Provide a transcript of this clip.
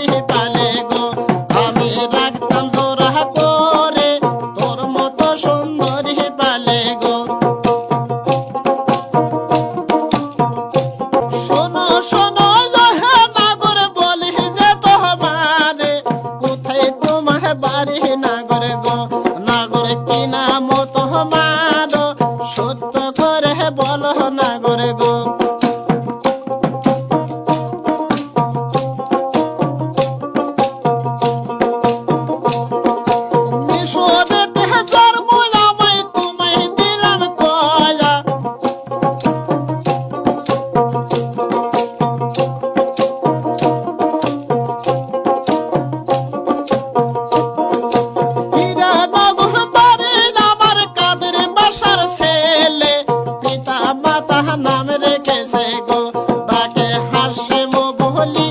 সুন্দরী পালে গো আমি রাখতাম জোড়া করে তোর মতো সুন্দরী পালে গো শোনো শোনো নাগর বলি যে তোমারে কোথায় তোমার বাড়ি নাগর গো নাগর কি নাম তোমার সত্য করে বলো নাগর গো মিশরেতে জন্ম আমায় তোমায় দিলাম কয়া হীরানগর বাড়ি আমার কাদের বাসার ছেলে পিতা মাতা নাম রেখেছে গো তাকে হাসিম বলি